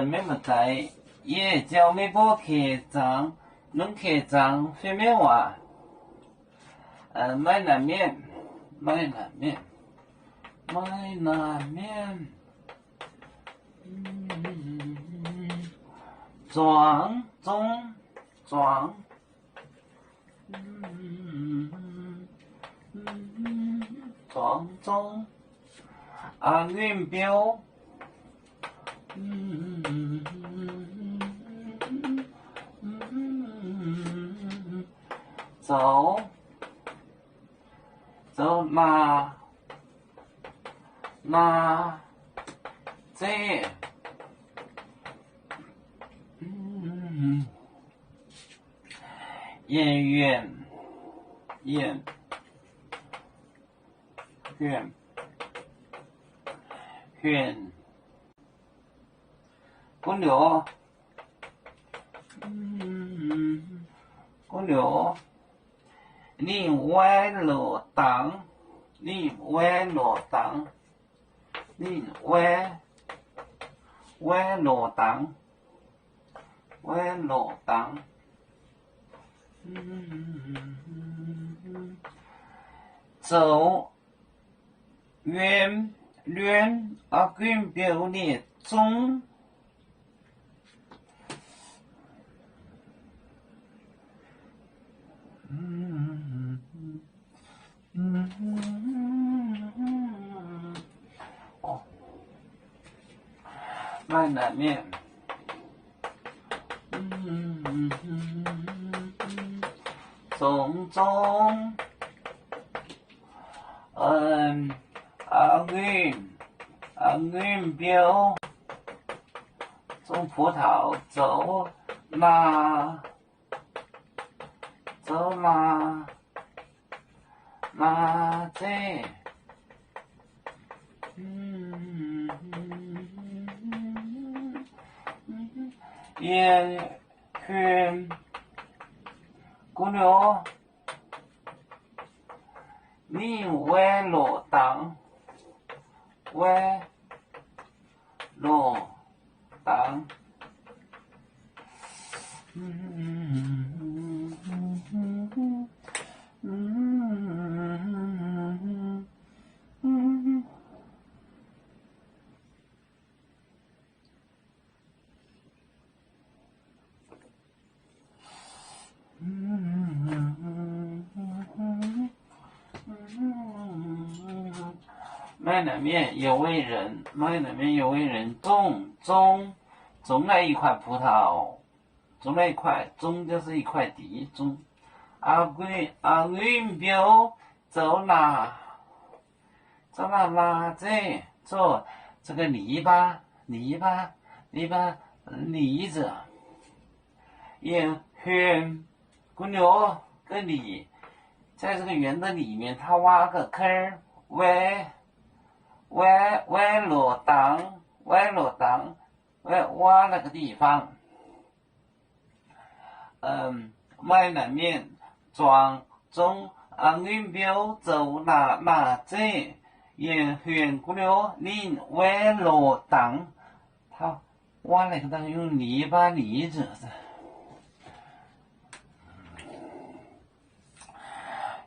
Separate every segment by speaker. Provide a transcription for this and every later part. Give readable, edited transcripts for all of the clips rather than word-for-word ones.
Speaker 1: 没么在，也叫没波客张，能客张非面话，买南面，买南面，买南面，庄中庄，庄中，运标。走，走那这，远，公牛，你歪了当，你歪了当，走远滚表列中。买南面，中，运表，种葡萄，走那这，远公牛，你歪了当，买南面有位人，种了一块葡萄，种就是一块地，种。运表走哪这做这个篱笆立着，也圆公牛个里，在这个圆的里面，他挖个坑儿，歪落当，挖了个地方，买南面。庄中运表走哪这，也圆公牛你歪落当，他挖了个当用泥巴立着的。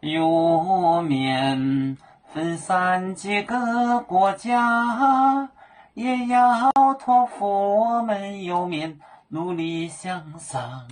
Speaker 1: 油面分散几个国家，也要托付我们油面努力向上。